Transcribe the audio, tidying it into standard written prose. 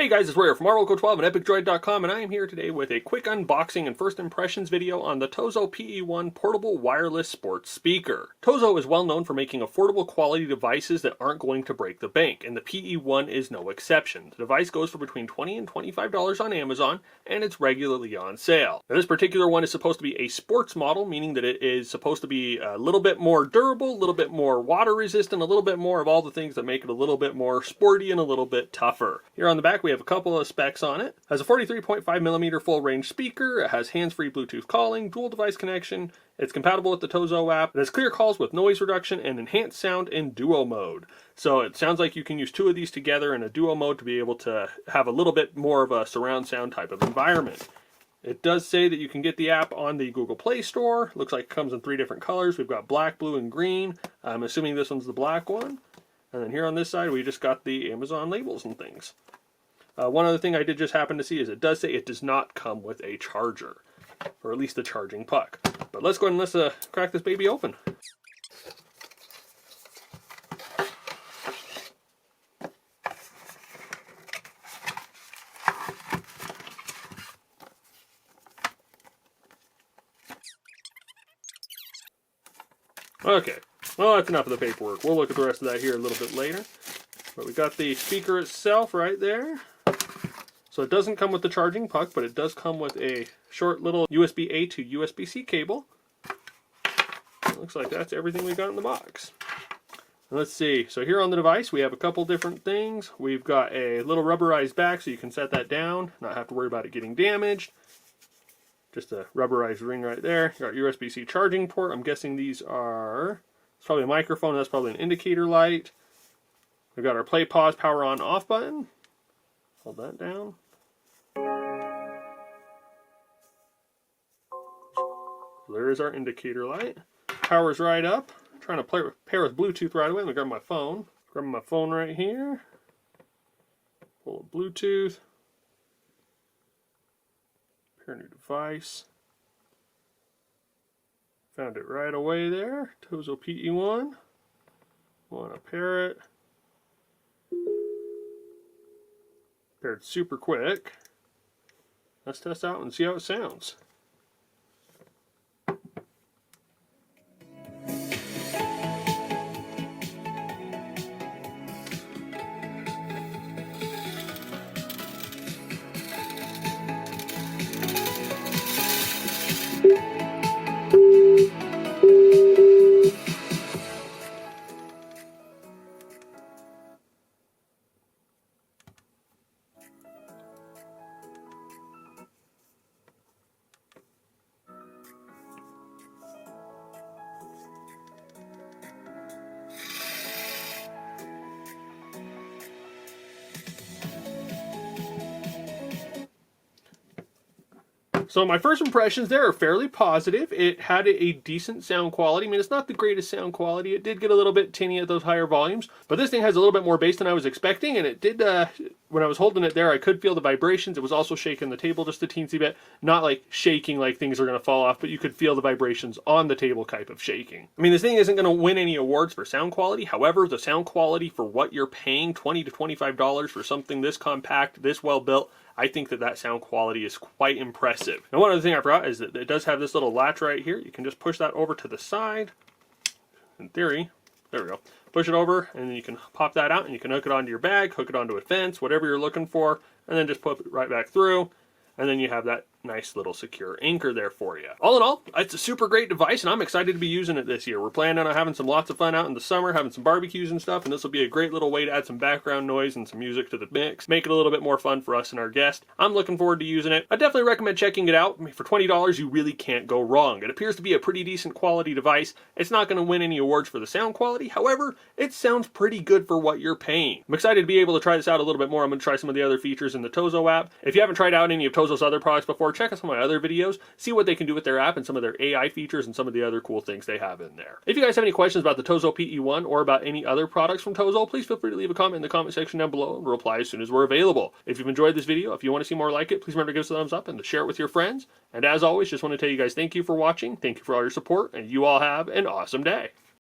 Hey guys, it's Royer from RWorld12 and EpicDroid.com, and I am here today with a quick unboxing and first impressions video on the TOZO PE1 portable wireless sports speaker. TOZO is well known for making affordable quality devices that aren't going to break the bank, and the PE1 is no exception. The device goes for between $20 and $25 on Amazon, and it's regularly on sale. Now, this particular one is supposed to be a sports model, meaning that it is supposed to be a little bit more durable, a little bit more water resistant, a little bit more of all the things that make it a little bit more sporty and a little bit tougher. Here on the back we have a couple of specs on it. It has a 43.5mm full range speaker, it has hands-free Bluetooth calling, dual device connection, it's compatible with the TOZO app, it has clear calls with noise reduction and enhanced sound in duo mode. So it sounds like you can use two of these together in a duo mode to be able to have a little bit more of a surround sound type of environment. It does say that you can get the app on the Google Play Store. Looks like it comes in 3 different colors. We've got black, blue, and green. I'm assuming this one's the black one. And then here on this side we just got the Amazon labels and things. One other thing I did just happen to see is it does say it does not come with a charger, or at least a charging puck. But let's go ahead and let's crack this baby open. Okay, well that's enough of the paperwork. We'll look at the rest of that here a little bit later. But we got the speaker itself right there. So it doesn't come with the charging puck, but it does come with a short little USB-A to USB-C cable. It looks like that's everything we got in the box. And let's see, so here on the device we have a couple different things. We've got a little rubberized back so you can set that down, not have to worry about it getting damaged. Just a rubberized ring right there. You got USB-C charging port. I'm guessing these are, it's probably a microphone, that's probably an indicator light. We've got our play, pause, power on, off button. Hold that down. There is our indicator light. Power's right up. I'm trying to pair with Bluetooth right away. Let me grab my phone. Grab my phone right here. Pull up Bluetooth. Pair new device. Found it right away there. TOZO PE1. Want to pair it. Paired super quick. Let's test out and see how it sounds. So my first impressions there are fairly positive. It had a decent sound quality. I mean, it's not the greatest sound quality. It did get a little bit tinny at those higher volumes, but this thing has a little bit more bass than I was expecting, and it did, when I was holding it there, I could feel the vibrations. It was also shaking the table just a teensy bit. Not like shaking like things are going to fall off, but you could feel the vibrations on the table type of shaking. I mean, this thing isn't going to win any awards for sound quality. However, the sound quality for what you're paying, $20 to $25 for something this compact, this well built, I think that sound quality is quite impressive. Now, one other thing I forgot is that it does have this little latch right here. You can just push that over to the side. In theory, there we go. Push it over, and then you can pop that out, and you can hook it onto your bag, hook it onto a fence, whatever you're looking for, and then just put it right back through. And then you have that nice little secure anchor there for you. All in all, it's a super great device, and I'm excited to be using it this year. We're planning on having lots of fun out in the summer, having some barbecues and stuff, and this will be a great little way to add some background noise and some music to the mix, make it a little bit more fun for us and our guests. I'm looking forward to using it. I definitely recommend checking it out. I mean, for $20, you really can't go wrong. It appears to be a pretty decent quality device. It's not going to win any awards for the sound quality. However, it sounds pretty good for what you're paying. I'm excited to be able to try this out a little bit more. I'm going to try some of the other features in the TOZO app. If you haven't tried out any of TOZO's other products before, check out some of my other videos, see what they can do with their app and some of their AI features and some of the other cool things they have in there. If you guys have any questions about the TOZO PE1 or about any other products from TOZO, please feel free to leave a comment in the comment section down below and we'll reply as soon as we're available. If you've enjoyed this video, if you want to see more like it, please remember to give us a thumbs up and to share it with your friends. And as always, just want to tell you guys thank you for watching, thank you for all your support, and you all have an awesome day.